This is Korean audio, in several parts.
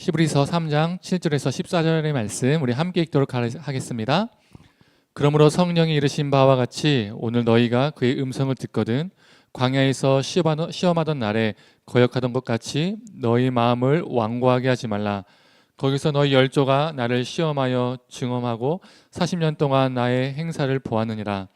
히브리서 3장 7절에서 14절의 말씀 우리 함께 읽도록 하겠습니다. 그러므로 성령이 이르신 바와 같이 오늘 너희가 그의 음성을 듣거든 광야에서 시험하던 날에 거역하던 것 같이 너희 마음을 완고하게 하지 말라. 거기서 너희 열조가 나를 시험하여 증험하고 40년 동안 나의 행사를 보았느니라.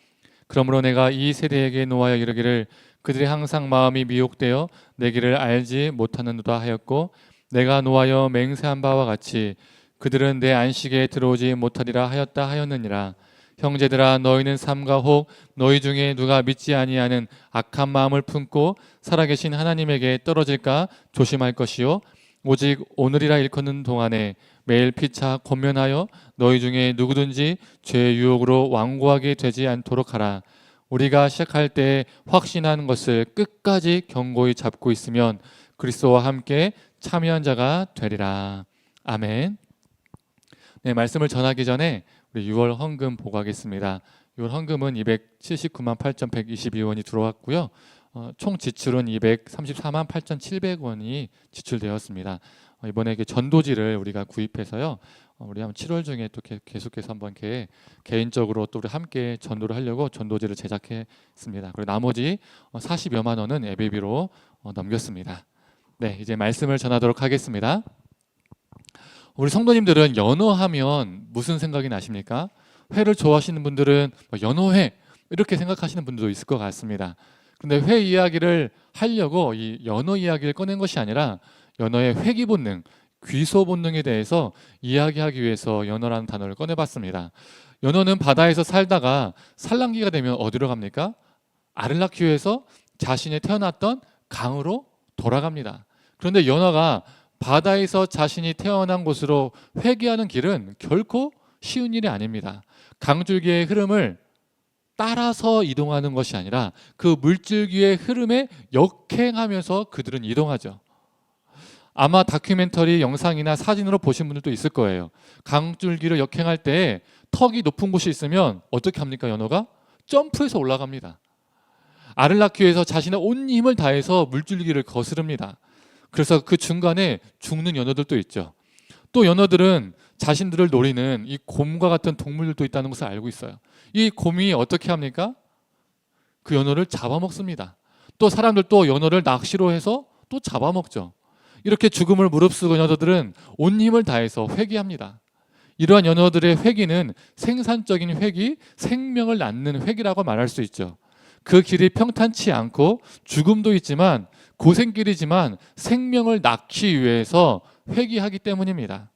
그러므로 내가 이 세대에게 노하여 이르기를 그들이 항상 마음이 미혹되어 내 길을 알지 못하는도다 하였고 내가 노하여 맹세한 바와 같이 그들은 내 안식에 들어오지 못하리라 하였다 하였느니라. 형제들아 너희는 삼가 혹 너희 중에 누가 믿지 아니하는 악한 마음을 품고 살아계신 하나님에게 떨어질까 조심할 것이요 오직 오늘이라 일컫는 동안에 매일 피차 권면하여 너희 중에 누구든지 죄의 유혹으로 완고하게 되지 않도록 하라. 우리가 시작할 때 확신하는 것을 끝까지 견고히 잡고 있으면 그리스도와 함께 참여한 자가 되리라. 아멘. 네, 말씀을 전하기 전에 우리 6월 헌금 보고 하겠습니다. 6월 헌금은 279만 8,122원이 들어왔고요. 총 지출은 234만 8,700원이 지출되었습니다. 이번에 전도지를 우리가 구입해서요. 우리 한 7월 중에 또 계속해서 한번 개인적으로 또 우리 함께 전도를 하려고 전도지를 제작했습니다. 그리고 나머지 40여만 원은 예배비로 넘겼습니다. 네, 이제 말씀을 전하도록 하겠습니다. 우리 성도님들은 연어하면 무슨 생각이 나십니까? 회를 좋아하시는 분들은 연어회 이렇게 생각하시는 분들도 있을 것 같습니다. 그런데 회 이야기를 하려고 이 연어 이야기를 꺼낸 것이 아니라 연어의 회귀 본능, 귀소 본능에 대해서 이야기하기 위해서 연어라는 단어를 꺼내봤습니다. 연어는 바다에서 살다가 산란기가 되면 어디로 갑니까? 알을 낳기 위해서 자신이 태어났던 강으로 돌아갑니다. 그런데 연어가 바다에서 자신이 태어난 곳으로 회귀하는 길은 결코 쉬운 일이 아닙니다. 강줄기의 흐름을 따라서 이동하는 것이 아니라 그 물줄기의 흐름에 역행하면서 그들은 이동하죠. 아마 다큐멘터리 영상이나 사진으로 보신 분들도 있을 거예요. 강줄기를 역행할 때 턱이 높은 곳이 있으면 어떻게 합니까? 연어가 점프해서 올라갑니다. 알을 낳기 위해서 자신의 온 힘을 다해서 물줄기를 거스릅니다. 그래서 그 중간에 죽는 연어들도 있죠. 또 연어들은 자신들을 노리는 이 곰과 같은 동물들도 있다는 것을 알고 있어요. 이 곰이 어떻게 합니까? 그 연어를 잡아먹습니다. 또 사람들도 연어를 낚시로 해서 또 잡아먹죠. 이렇게 죽음을 무릅쓰고 연어들은 온 힘을 다해서 회귀합니다. 이러한 연어들의 회귀는 생산적인 회귀, 생명을 낳는 회귀라고 말할 수 있죠. 그 길이 평탄치 않고 죽음도 있지만 고생길이지만 생명을 낳기 위해서 회귀하기 때문입니다.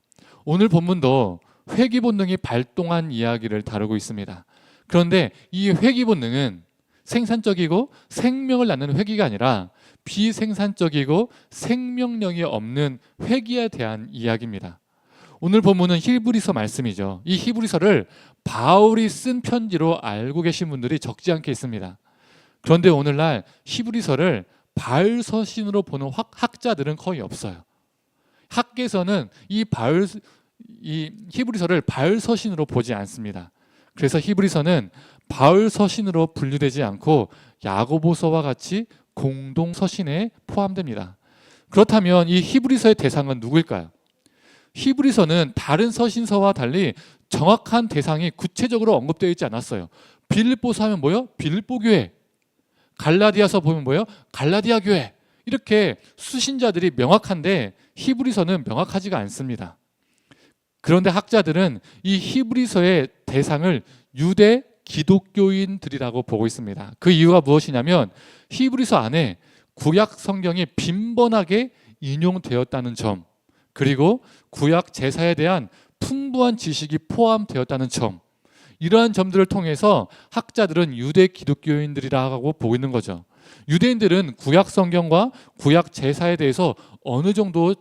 오늘 본문도 회귀 본능이 발동한 이야기를 다루고 있습니다. 그런데 이 회귀 본능은 생산적이고 생명을 낳는 회귀가 아니라 비생산적이고 생명력이 없는 회귀에 대한 이야기입니다. 오늘 본문은 히브리서 말씀이죠. 이 히브리서를 바울이 쓴 편지로 알고 계신 분들이 적지 않게 있습니다. 그런데 오늘날 히브리서를 바울 서신으로 보는 학자들은 거의 없어요. 학계에서는 이 히브리서를 바울 서신으로 보지 않습니다. 그래서 히브리서는 바울 서신으로 분류되지 않고 야고보서와 같이 공동 서신에 포함됩니다. 그렇다면 이 히브리서의 대상은 누구일까요? 히브리서는 다른 서신서와 달리 정확한 대상이 구체적으로 언급되어 있지 않았어요. 빌립보서 하면 뭐요? 빌립보 교회. 갈라디아서 보면 뭐예요? 갈라디아 교회. 이렇게 수신자들이 명확한데 히브리서는 명확하지가 않습니다. 그런데 학자들은 이 히브리서의 대상을 유대 기독교인들이라고 보고 있습니다. 그 이유가 무엇이냐면 히브리서 안에 구약 성경이 빈번하게 인용되었다는 점, 그리고 구약 제사에 대한 풍부한 지식이 포함되었다는 점, 이러한 점들을 통해서 학자들은 유대 기독교인들이라고 보고 있는 거죠. 유대인들은 구약 성경과 구약 제사에 대해서 어느 정도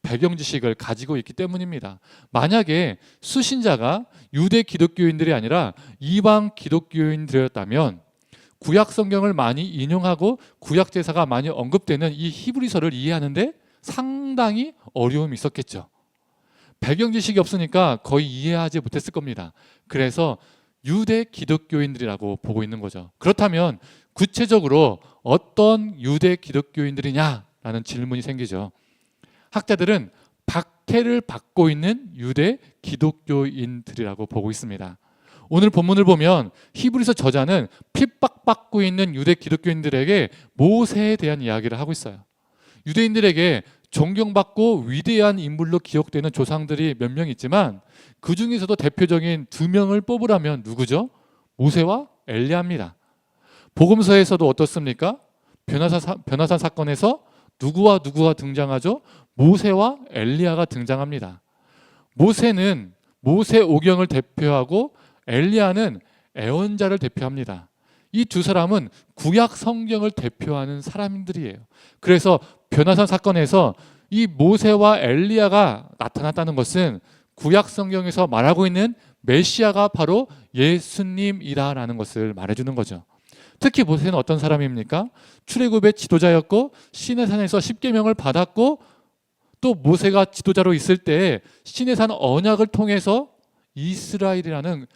배경 지식을 가지고 있기 때문입니다. 만약에 수신자가 유대 기독교인들이 아니라 이방 기독교인들이었다면 구약 성경을 많이 인용하고 구약 제사가 많이 언급되는 이 히브리서를 이해하는데 상당히 어려움이 있었겠죠. 배경 지식이 없으니까 거의 이해하지 못했을 겁니다. 그래서 유대 기독교인들이라고 보고 있는 거죠. 그렇다면 구체적으로 어떤 유대 기독교인들이냐라는 질문이 생기죠. 학자들은 박해를 받고 있는 유대 기독교인들이라고 보고 있습니다. 오늘 본문을 보면 히브리서 저자는 핍박받고 있는 유대 기독교인들에게 모세에 대한 이야기를 하고 있어요. 유대인들에게 존경받고 위대한 인물로 기억되는 조상들이 몇 명 있지만 그 중에서도 대표적인 두 명을 뽑으라면 누구죠? 모세와 엘리야입니다. 복음서에서도 어떻습니까? 변화산 사건에서 누구와 누구가 등장하죠? 모세와 엘리야가 등장합니다. 모세는 모세 오경을 대표하고 엘리야는 애언자를 대표합니다. 이 두 사람은 구약 성경을 대표하는 사람들이에요. 그래서 변화산 사건에서 이 모세와 엘리야가 나타났다는 것은 구약 성경에서 말하고 있는 메시아가 바로 예수님이라는 것을 말해주는 거죠. 특히 모세는 어떤 사람입니까? 출애굽의 지도자였고 시내산에서 십계명을 받았고 또 모세가 지도자로 있을 때 시내산 언약을 통해서 이스라엘이라는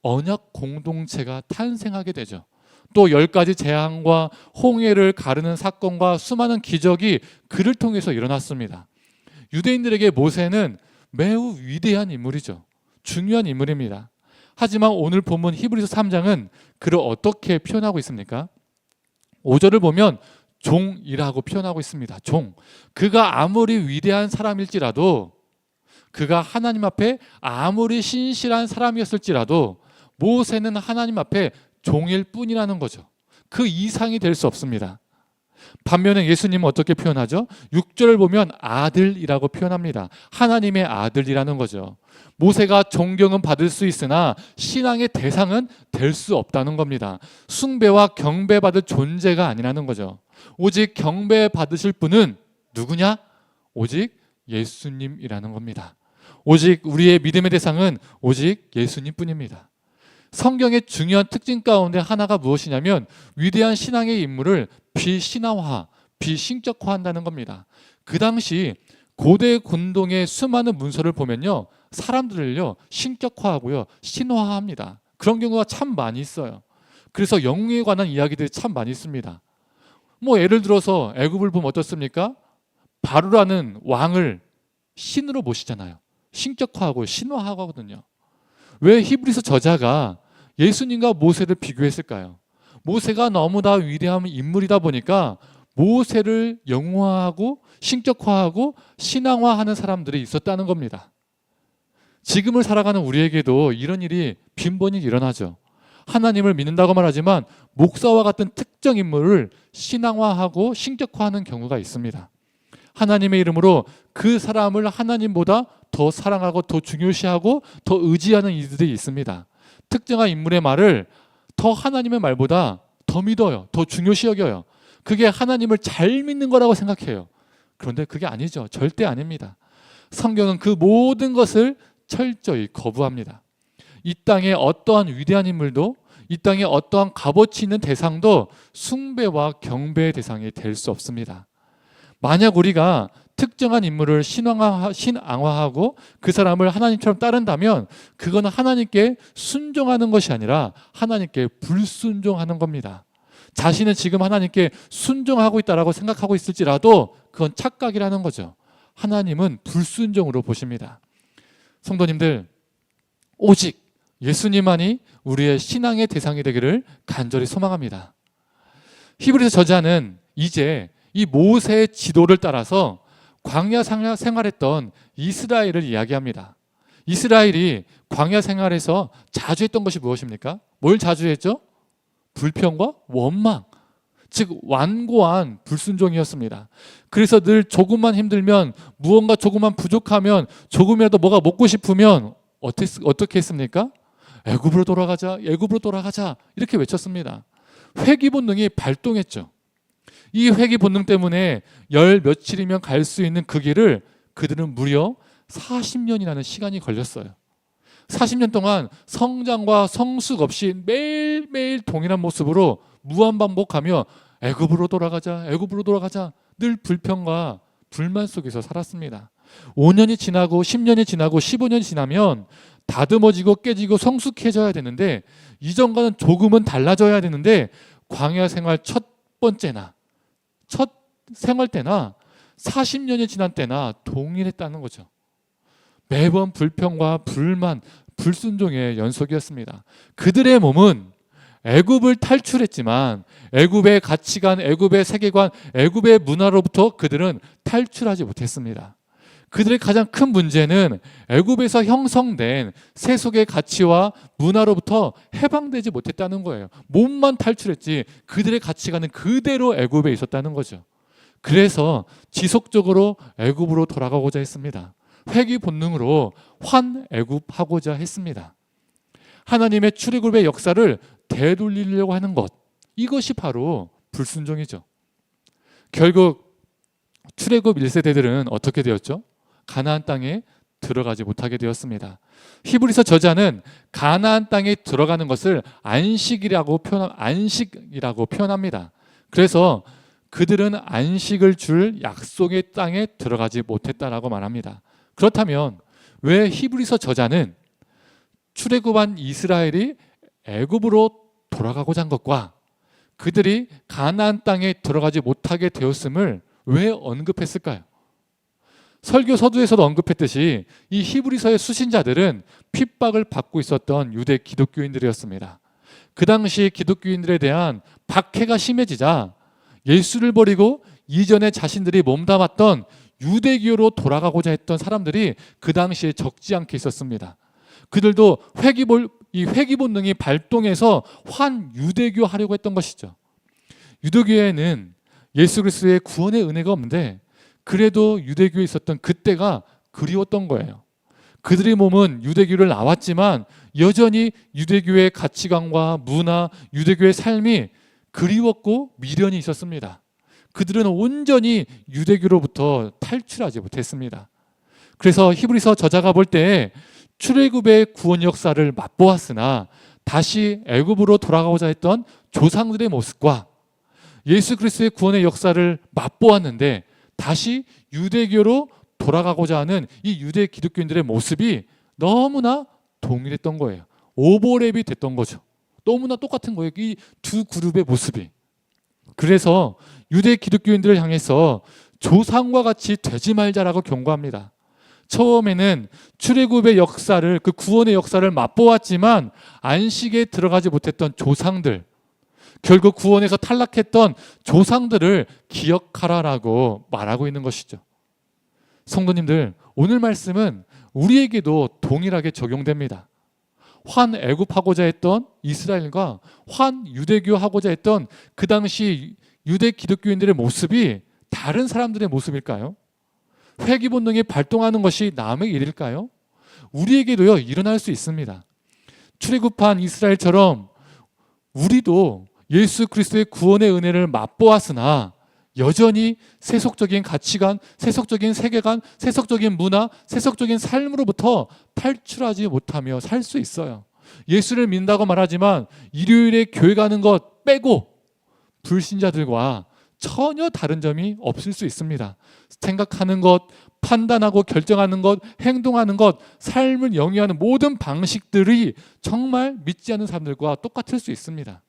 언약 공동체가 탄생하게 되죠. 또 10가지 재앙과 홍해를 가르는 사건과 수많은 기적이 그를 통해서 일어났습니다. 유대인들에게 모세는 매우 위대한 인물이죠. 중요한 인물입니다. 하지만 오늘 본문 히브리서 3장은 그를 어떻게 표현하고 있습니까? 5절을 보면 종이라고 표현하고 있습니다. 종. 그가 아무리 위대한 사람일지라도, 그가 하나님 앞에 아무리 신실한 사람이었을지라도 모세는 하나님 앞에 종일 뿐이라는 거죠. 그 이상이 될 수 없습니다. 반면에 예수님은 어떻게 표현하죠? 6절을 보면 아들이라고 표현합니다. 하나님의 아들이라는 거죠. 모세가 존경은 받을 수 있으나 신앙의 대상은 될 수 없다는 겁니다. 숭배와 경배받을 존재가 아니라는 거죠. 오직 경배받으실 분은 누구냐? 오직 예수님이라는 겁니다. 오직 우리의 믿음의 대상은 오직 예수님뿐입니다. 성경의 중요한 특징 가운데 하나가 무엇이냐면 위대한 신앙의 인물을 비신화화, 비신격화한다는 겁니다. 그 당시 고대 군동의 수많은 문서를 보면요, 사람들을요 신격화하고요 신화합니다. 그런 경우가 참 많이 있어요. 그래서 영웅에 관한 이야기들이 참 많이 있습니다. 뭐 예를 들어서 애굽을 보면 어떻습니까? 바로라는 왕을 신으로 모시잖아요. 신격화하고 신화하거든요. 왜 히브리서 저자가 예수님과 모세를 비교했을까요? 모세가 너무나 위대한 인물이다 보니까 모세를 영화하고 신격화하고 신앙화하는 사람들이 있었다는 겁니다. 지금을 살아가는 우리에게도 이런 일이 빈번히 일어나죠. 하나님을 믿는다고 말하지만 목사와 같은 특정 인물을 신앙화하고 신격화하는 경우가 있습니다. 하나님의 이름으로 그 사람을 하나님보다 더 사랑하고 더 중요시하고 더 의지하는 이들이 있습니다. 특정한 인물의 말을 더 하나님의 말보다 더 믿어요. 더 중요시 여겨요. 그게 하나님을 잘 믿는 거라고 생각해요. 그런데 그게 아니죠. 절대 아닙니다. 성경은 그 모든 것을 철저히 거부합니다. 이 땅에 어떠한 위대한 인물도, 이 땅에 어떠한 값어치 있는 대상도 숭배와 경배의 대상이 될 수 없습니다. 만약 우리가 특정한 인물을 신앙화하고 그 사람을 하나님처럼 따른다면 그건 하나님께 순종하는 것이 아니라 하나님께 불순종하는 겁니다. 자신은 지금 하나님께 순종하고 있다라고 생각하고 있을지라도 그건 착각이라는 거죠. 하나님은 불순종으로 보십니다. 성도님들, 오직 예수님만이 우리의 신앙의 대상이 되기를 간절히 소망합니다. 히브리서 저자는 이제 이 모세의 지도를 따라서 광야 생활했던 이스라엘을 이야기합니다. 이스라엘이 광야 생활에서 자주 했던 것이 무엇입니까? 뭘 자주 했죠? 불평과 원망, 즉 완고한 불순종이었습니다. 그래서 늘 조금만 힘들면, 무언가 조금만 부족하면, 조금이라도 뭐가 먹고 싶으면 어떻게 했습니까? 애굽으로 돌아가자, 애굽으로 돌아가자 이렇게 외쳤습니다. 회귀 본능이 발동했죠. 이 회귀 본능 때문에 열 며칠이면 갈 수 있는 그 길을 그들은 무려 40년이라는 시간이 걸렸어요. 40년 동안 성장과 성숙 없이 매일매일 동일한 모습으로 무한반복하며 애굽으로 돌아가자, 애굽으로 돌아가자 늘 불평과 불만 속에서 살았습니다. 5년이 지나고 10년이 지나고 15년이 지나면 다듬어지고 깨지고 성숙해져야 되는데, 이전과는 조금은 달라져야 되는데 광야 생활 첫 생활 때나 40년이 지난 때나 동일했다는 거죠. 매번 불평과 불만, 불순종의 연속이었습니다. 그들의 몸은 애굽을 탈출했지만 애굽의 가치관, 애굽의 세계관, 애굽의 문화로부터 그들은 탈출하지 못했습니다. 그들의 가장 큰 문제는 애굽에서 형성된 세속의 가치와 문화로부터 해방되지 못했다는 거예요. 몸만 탈출했지 그들의 가치관은 그대로 애굽에 있었다는 거죠. 그래서 지속적으로 애굽으로 돌아가고자 했습니다. 회귀 본능으로 환애굽하고자 했습니다. 하나님의 출애굽의 역사를 되돌리려고 하는 것, 이것이 바로 불순종이죠. 결국 출애굽 1세대들은 어떻게 되었죠? 가나안 땅에 들어가지 못하게 되었습니다. 히브리서 저자는 가나안 땅에 들어가는 것을 안식이라고 표현합니다. 그래서 그들은 안식을 줄 약속의 땅에 들어가지 못했다라고 말합니다. 그렇다면 왜 히브리서 저자는 출애굽한 이스라엘이 애굽으로 돌아가고자 한 것과 그들이 가나안 땅에 들어가지 못하게 되었음을 왜 언급했을까요? 설교 서두에서도 언급했듯이 이 히브리서의 수신자들은 핍박을 받고 있었던 유대 기독교인들이었습니다. 그 당시 기독교인들에 대한 박해가 심해지자 예수를 버리고 이전에 자신들이 몸담았던 유대교로 돌아가고자 했던 사람들이 그 당시에 적지 않게 있었습니다. 그들도 회귀 본능이 발동해서 환유대교 하려고 했던 것이죠. 유대교에는 예수 그리스도의 구원의 은혜가 없는데 그래도 유대교에 있었던 그때가 그리웠던 거예요. 그들의 몸은 유대교를 나왔지만 여전히 유대교의 가치관과 문화, 유대교의 삶이 그리웠고 미련이 있었습니다. 그들은 온전히 유대교로부터 탈출하지 못했습니다. 그래서 히브리서 저자가 볼 때 출애굽의 구원 역사를 맛보았으나 다시 애굽으로 돌아가고자 했던 조상들의 모습과 예수 그리스도의 구원의 역사를 맛보았는데 다시 유대교로 돌아가고자 하는 이 유대 기독교인들의 모습이 너무나 동일했던 거예요. 오버랩이 됐던 거죠. 너무나 똑같은 거예요. 이 두 그룹의 모습이. 그래서 유대 기독교인들을 향해서 조상과 같이 되지 말자라고 경고합니다. 처음에는 출애굽의 역사를, 그 구원의 역사를 맛보았지만 안식에 들어가지 못했던 조상들, 결국 구원에서 탈락했던 조상들을 기억하라라고 말하고 있는 것이죠. 성도님들, 오늘 말씀은 우리에게도 동일하게 적용됩니다. 환애굽하고자 했던 이스라엘과 환유대교하고자 했던 그 당시 유대 기독교인들의 모습이 다른 사람들의 모습일까요? 회귀 본능이 발동하는 것이 남의 일일까요? 우리에게도요, 일어날 수 있습니다. 출애굽한 이스라엘처럼 우리도 예수 그리스도의 구원의 은혜를 맛보았으나 여전히 세속적인 가치관, 세속적인 세계관, 세속적인 문화, 세속적인 삶으로부터 탈출하지 못하며 살 수 있어요. 예수를 믿는다고 말하지만 일요일에 교회 가는 것 빼고 불신자들과 전혀 다른 점이 없을 수 있습니다. 생각하는 것, 판단하고 결정하는 것, 행동하는 것, 삶을 영위하는 모든 방식들이 정말 믿지 않는 사람들과 똑같을 수 있습니다.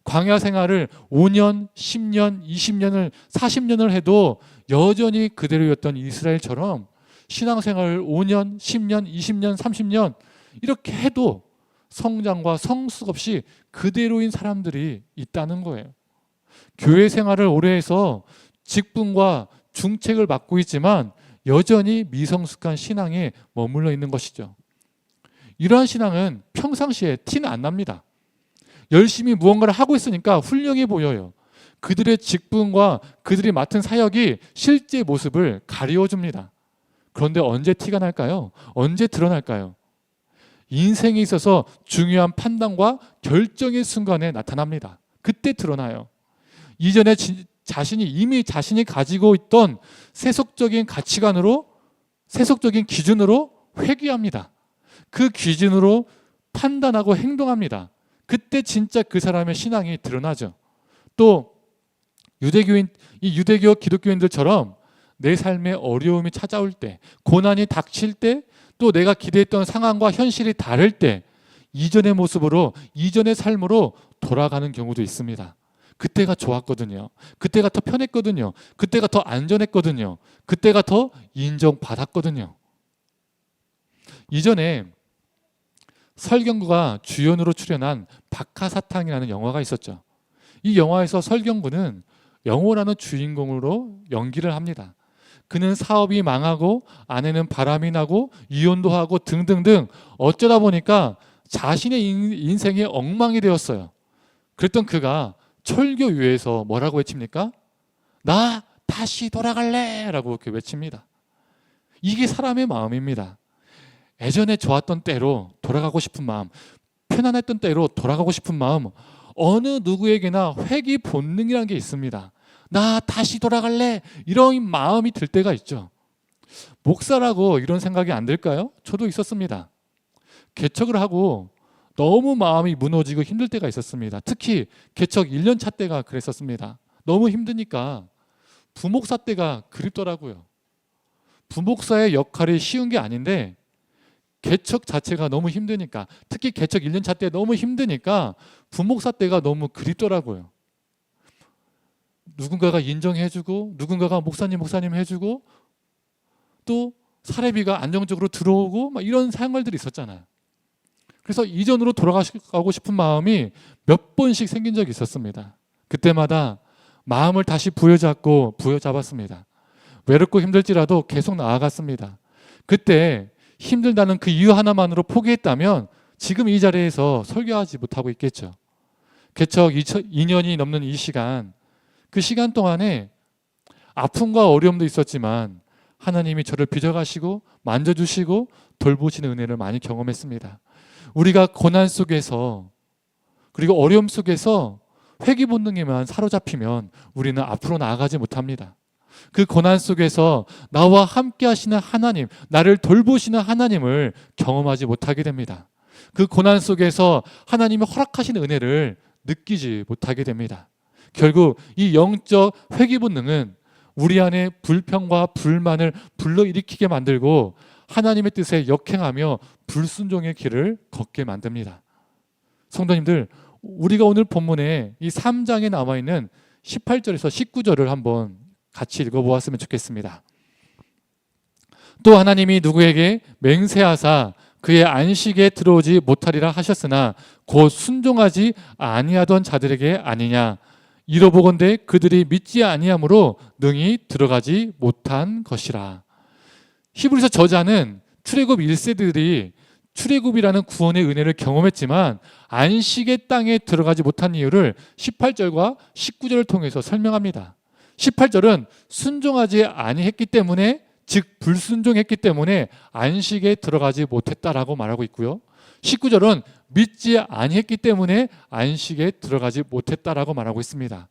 광야 생활을 5년, 10년, 20년을 40년을 해도 여전히 그대로였던 이스라엘처럼 신앙생활을 5년, 10년, 20년, 30년 이렇게 해도 성장과 성숙 없이 그대로인 사람들이 있다는 거예요. 교회 생활을 오래 해서 직분과 중책을 맡고 있지만 여전히 미성숙한 신앙에 머물러 있는 것이죠. 이러한 신앙은 평상시에 티는 안 납니다. 열심히 무언가를 하고 있으니까 훌륭해 보여요. 그들의 직분과 그들이 맡은 사역이 실제 모습을 가리워줍니다. 그런데 언제 티가 날까요? 언제 드러날까요? 인생에 있어서 중요한 판단과 결정의 순간에 나타납니다. 그때 드러나요. 이전에 이미 자신이 가지고 있던 세속적인 가치관으로, 세속적인 기준으로 회귀합니다. 그 기준으로 판단하고 행동합니다. 그때 진짜 그 사람의 신앙이 드러나죠. 또 유대교 기독교인들처럼 내 삶에 어려움이 찾아올 때, 고난이 닥칠 때, 또 내가 기대했던 상황과 현실이 다를 때 이전의 모습으로, 이전의 삶으로 돌아가는 경우도 있습니다. 그때가 좋았거든요. 그때가 더 편했거든요. 그때가 더 안전했거든요. 그때가 더 인정받았거든요. 이전에 설경구가 주연으로 출연한 박하사탕이라는 영화가 있었죠. 이 영화에서 설경구는 영호라는 주인공으로 연기를 합니다. 그는 사업이 망하고 아내는 바람이 나고 이혼도 하고 등등등 어쩌다 보니까 자신의 인생이 엉망이 되었어요. 그랬던 그가 철교유에서 뭐라고 외칩니까? 나 다시 돌아갈래! 라고 이렇게 외칩니다. 이게 사람의 마음입니다. 예전에 좋았던 때로 돌아가고 싶은 마음, 편안했던 때로 돌아가고 싶은 마음, 어느 누구에게나 회귀 본능이라는 게 있습니다. 나 다시 돌아갈래! 이런 마음이 들 때가 있죠. 목사라고 이런 생각이 안 들까요? 저도 있었습니다. 개척을 하고 너무 마음이 무너지고 힘들 때가 있었습니다. 특히 개척 1년 차 때가 그랬었습니다. 너무 힘드니까 부목사 때가 그립더라고요. 부목사의 역할이 쉬운 게 아닌데 개척 자체가 너무 힘드니까, 특히 개척 1년 차 때 너무 힘드니까 부목사 때가 너무 그립더라고요. 누군가가 인정해주고 누군가가 목사님 해주고 또 사례비가 안정적으로 들어오고 막 이런 생활들이 있었잖아요. 그래서 이전으로 돌아가고 싶은 마음이 몇 번씩 생긴 적이 있었습니다. 그때마다 마음을 다시 부여잡았습니다. 외롭고 힘들지라도 계속 나아갔습니다. 그때 힘들다는 그 이유 하나만으로 포기했다면 지금 이 자리에서 설교하지 못하고 있겠죠. 개척 2년이 넘는 이 시간, 그 시간 동안에 아픔과 어려움도 있었지만 하나님이 저를 빚어가시고 만져주시고 돌보시는 은혜를 많이 경험했습니다. 우리가 고난 속에서 그리고 어려움 속에서 회귀 본능에만 사로잡히면 우리는 앞으로 나아가지 못합니다. 그 고난 속에서 나와 함께 하시는 하나님, 나를 돌보시는 하나님을 경험하지 못하게 됩니다. 그 고난 속에서 하나님이 허락하시는 은혜를 느끼지 못하게 됩니다. 결국 이 영적 회귀 본능은 우리 안에 불평과 불만을 불러일으키게 만들고 하나님의 뜻에 역행하며 불순종의 길을 걷게 만듭니다. 성도님들, 우리가 오늘 본문에 이 3장에 나와 있는 18절에서 19절을 한번 같이 읽어보았으면 좋겠습니다. 또 하나님이 누구에게 맹세하사 그의 안식에 들어오지 못하리라 하셨으나 곧 순종하지 아니하던 자들에게 아니냐. 이러보건대 그들이 믿지 아니함으로 능히 들어가지 못한 것이라. 히브리서 저자는 출애굽 1세들이 출애굽이라는 구원의 은혜를 경험했지만 안식의 땅에 들어가지 못한 이유를 18절과 19절을 통해서 설명합니다. 18절은 순종하지 아니했기 때문에, 즉 불순종했기 때문에 안식에 들어가지 못했다라고 말하고 있고요. 19절은 믿지 아니했기 때문에 안식에 들어가지 못했다라고 말하고 있습니다.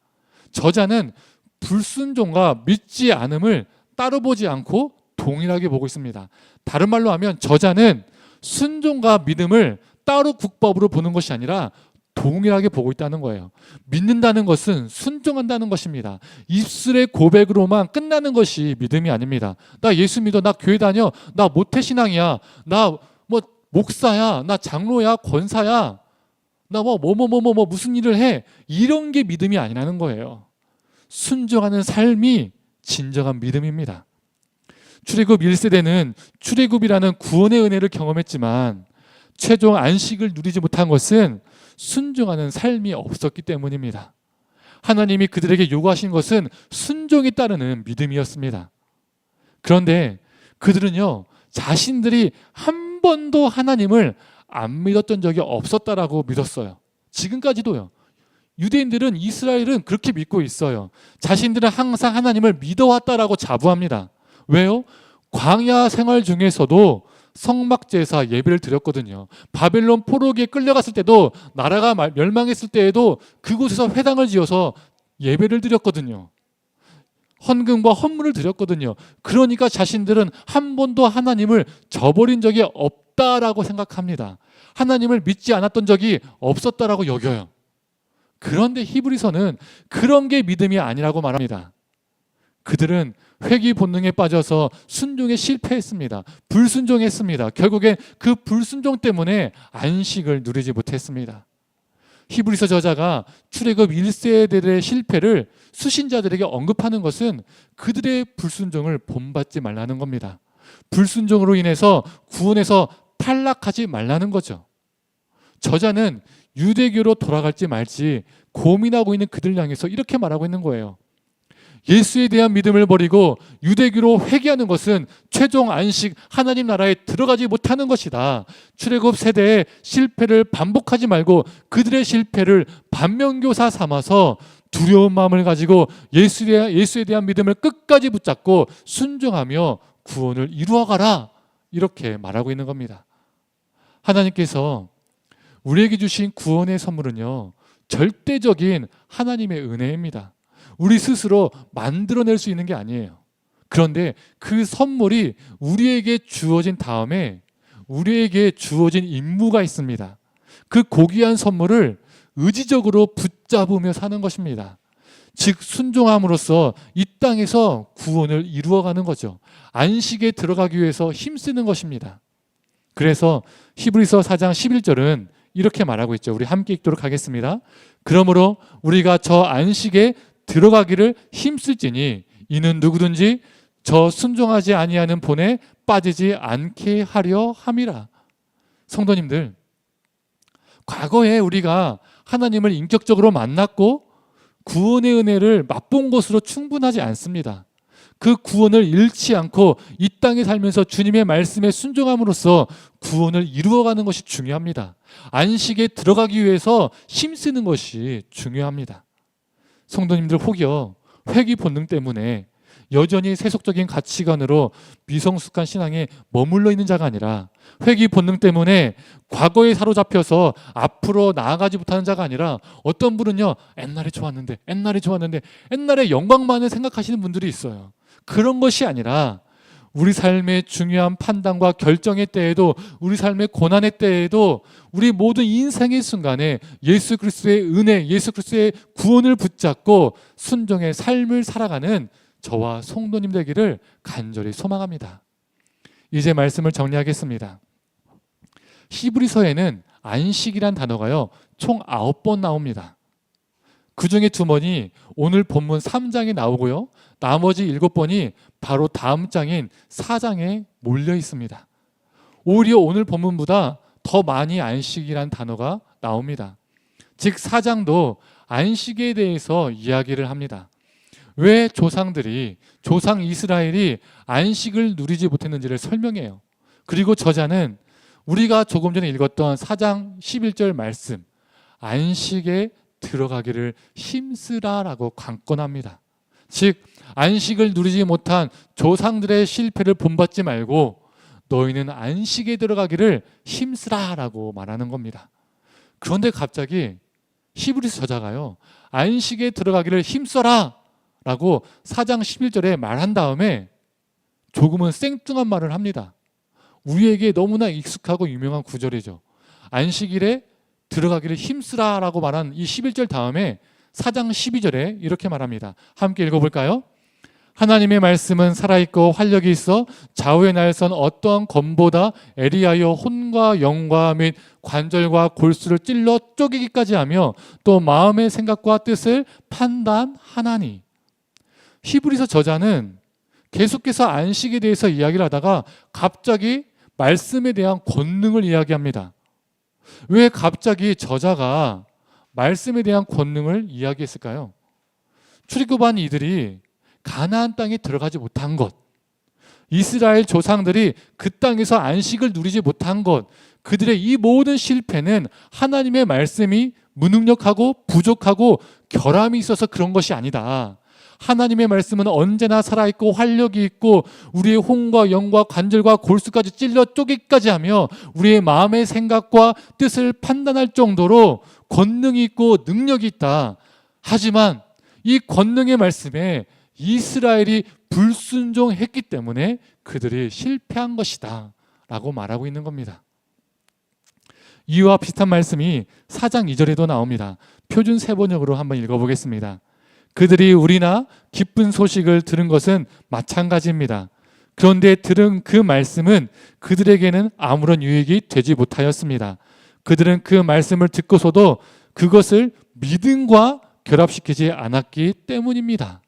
저자는 불순종과 믿지 않음을 따로 보지 않고 동일하게 보고 있습니다. 다른 말로 하면 저자는 순종과 믿음을 따로 국법으로 보는 것이 아니라 동일하게 보고 있다는 거예요. 믿는다는 것은 순종한다는 것입니다. 입술의 고백으로만 끝나는 것이 믿음이 아닙니다. 나 예수 믿어, 나 교회 다녀, 나 모태신앙이야, 나 목사야, 나 장로야, 권사야, 나 무슨 일을 해, 이런 게 믿음이 아니라는 거예요. 순종하는 삶이 진정한 믿음입니다. 출애굽 1세대는 출애굽이라는 구원의 은혜를 경험했지만 최종 안식을 누리지 못한 것은 순종하는 삶이 없었기 때문입니다. 하나님이 그들에게 요구하신 것은 순종이 따르는 믿음이었습니다. 그런데 그들은요, 자신들이 한 번도 하나님을 안 믿었던 적이 없었다라고 믿었어요. 지금까지도요. 유대인들은, 이스라엘은 그렇게 믿고 있어요. 자신들은 항상 하나님을 믿어왔다라고 자부합니다. 왜요? 광야 생활 중에서도 성막제사 예배를 드렸거든요. 바벨론 포로기에 끌려갔을 때도, 나라가 멸망했을 때에도 그곳에서 회당을 지어서 예배를 드렸거든요. 헌금과 헌물을 드렸거든요. 그러니까 자신들은 한 번도 하나님을 저버린 적이 없다라고 생각합니다. 하나님을 믿지 않았던 적이 없었다라고 여겨요. 그런데 히브리서는 그런 게 믿음이 아니라고 말합니다. 그들은 회귀 본능에 빠져서 순종에 실패했습니다. 불순종했습니다. 결국엔 그 불순종 때문에 안식을 누리지 못했습니다. 히브리서 저자가 출애굽 1세대들의 실패를 수신자들에게 언급하는 것은 그들의 불순종을 본받지 말라는 겁니다. 불순종으로 인해서 구원에서 탈락하지 말라는 거죠. 저자는 유대교로 돌아갈지 말지 고민하고 있는 그들 향해서 이렇게 말하고 있는 거예요. 예수에 대한 믿음을 버리고 유대교로 회귀하는 것은 최종 안식 하나님 나라에 들어가지 못하는 것이다. 출애굽 세대의 실패를 반복하지 말고 그들의 실패를 반면교사 삼아서 두려운 마음을 가지고 예수에 대한 믿음을 끝까지 붙잡고 순종하며 구원을 이루어가라, 이렇게 말하고 있는 겁니다. 하나님께서 우리에게 주신 구원의 선물은요, 절대적인 하나님의 은혜입니다. 우리 스스로 만들어낼 수 있는 게 아니에요. 그런데 그 선물이 우리에게 주어진 다음에 우리에게 주어진 임무가 있습니다. 그 고귀한 선물을 의지적으로 붙잡으며 사는 것입니다. 즉 순종함으로써 이 땅에서 구원을 이루어가는 거죠. 안식에 들어가기 위해서 힘쓰는 것입니다. 그래서 히브리서 4장 11절은 이렇게 말하고 있죠. 우리 함께 읽도록 하겠습니다. 그러므로 우리가 저 안식에 들어가기를 힘쓸지니 이는 누구든지 저 순종하지 아니하는 본에 빠지지 않게 하려 함이라. 성도님들, 과거에 우리가 하나님을 인격적으로 만났고 구원의 은혜를 맛본 것으로 충분하지 않습니다. 그 구원을 잃지 않고 이 땅에 살면서 주님의 말씀에 순종함으로써 구원을 이루어가는 것이 중요합니다. 안식에 들어가기 위해서 힘쓰는 것이 중요합니다. 성도님들, 혹여 회귀 본능 때문에 여전히 세속적인 가치관으로 미성숙한 신앙에 머물러 있는 자가 아니라, 회귀 본능 때문에 과거에 사로잡혀서 앞으로 나아가지 못하는 자가 아니라, 어떤 분은요 옛날에 옛날에 영광만을 생각하시는 분들이 있어요. 그런 것이 아니라 우리 삶의 중요한 판단과 결정의 때에도, 우리 삶의 고난의 때에도, 우리 모든 인생의 순간에 예수 그리스도의 은혜, 예수 그리스도의 구원을 붙잡고 순종의 삶을 살아가는 저와 성도님 되기를 간절히 소망합니다. 이제 말씀을 정리하겠습니다. 히브리서에는 안식이란 단어가요 총 9번 나옵니다. 그 중에 2번이 오늘 본문 3장에 나오고요, 나머지 7번이 바로 다음 장인 4장에 몰려 있습니다. 오히려 오늘 본문보다 더 많이 안식이란 단어가 나옵니다. 즉 4장도 안식에 대해서 이야기를 합니다. 왜 조상 이스라엘이 안식을 누리지 못했는지를 설명해요. 그리고 저자는 우리가 조금 전에 읽었던 4장 11절 말씀, 안식에 들어가기를 힘쓰라라고 강권합니다. 즉 안식을 누리지 못한 조상들의 실패를 본받지 말고 너희는 안식에 들어가기를 힘쓰라라고 말하는 겁니다. 그런데 갑자기 히브리서 저자가요 안식에 들어가기를 힘써라 라고 4장 11절에 말한 다음에 조금은 생뚱한 말을 합니다. 우리에게 너무나 익숙하고 유명한 구절이죠. 안식일에 들어가기를 힘쓰라 라고 말한 이 11절 다음에 4장 12절에 이렇게 말합니다. 함께 읽어볼까요? 하나님의 말씀은 살아있고 활력이 있어 좌우에 날선 어떠한 검보다 애리하여 혼과 영과 및 관절과 골수를 찔러 쪼개기까지 하며 또 마음의 생각과 뜻을 판단하나니. 히브리서 저자는 계속해서 안식에 대해서 이야기를 하다가 갑자기 말씀에 대한 권능을 이야기합니다. 왜 갑자기 저자가 말씀에 대한 권능을 이야기했을까요? 출애굽한 이들이 가나안 땅에 들어가지 못한 것, 이스라엘 조상들이 그 땅에서 안식을 누리지 못한 것, 그들의 이 모든 실패는 하나님의 말씀이 무능력하고 부족하고 결함이 있어서 그런 것이 아니다. 하나님의 말씀은 언제나 살아있고 활력이 있고 우리의 혼과 영과 관절과 골수까지 찔러 쪼개기까지 하며 우리의 마음의 생각과 뜻을 판단할 정도로 권능이 있고 능력이 있다. 하지만 이 권능의 말씀에 이스라엘이 불순종했기 때문에 그들이 실패한 것이다 라고 말하고 있는 겁니다. 이와 비슷한 말씀이 4장 2절에도 나옵니다. 표준 세번역으로 한번 읽어보겠습니다. 그들이 우리나 기쁜 소식을 들은 것은 마찬가지입니다. 그런데 들은 그 말씀은 그들에게는 아무런 유익이 되지 못하였습니다. 그들은 그 말씀을 듣고서도 그것을 믿음과 결합시키지 않았기 때문입니다.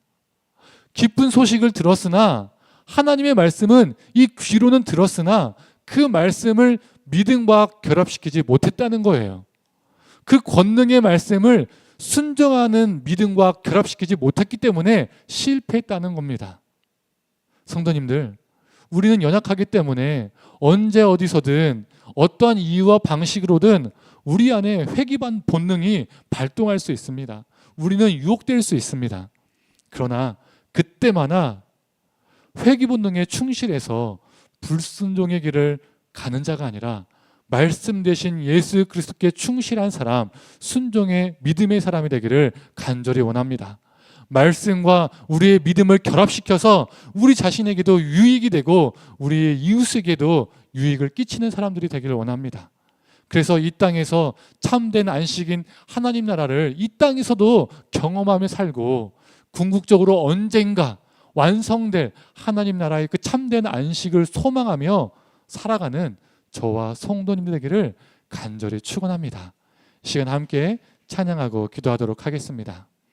기쁜 소식을 들었으나, 하나님의 말씀은 이 귀로는 들었으나 그 말씀을 믿음과 결합시키지 못했다는 거예요. 그 권능의 말씀을 순종하는 믿음과 결합시키지 못했기 때문에 실패했다는 겁니다. 성도님들, 우리는 연약하기 때문에 언제 어디서든 어떠한 이유와 방식으로든 우리 안에 회귀반 본능이 발동할 수 있습니다. 우리는 유혹될 수 있습니다. 그러나 그때마다 회귀 본능에 충실해서 불순종의 길을 가는 자가 아니라 말씀 대신 예수 그리스도께 충실한 사람, 순종의 믿음의 사람이 되기를 간절히 원합니다. 말씀과 우리의 믿음을 결합시켜서 우리 자신에게도 유익이 되고 우리의 이웃에게도 유익을 끼치는 사람들이 되기를 원합니다. 그래서 이 땅에서 참된 안식인 하나님 나라를 이 땅에서도 경험하며 살고 궁극적으로 언젠가 완성될 하나님 나라의 그 참된 안식을 소망하며 살아가는 저와 성도님들 되기를 간절히 축원합니다. 시간 함께 찬양하고 기도하도록 하겠습니다.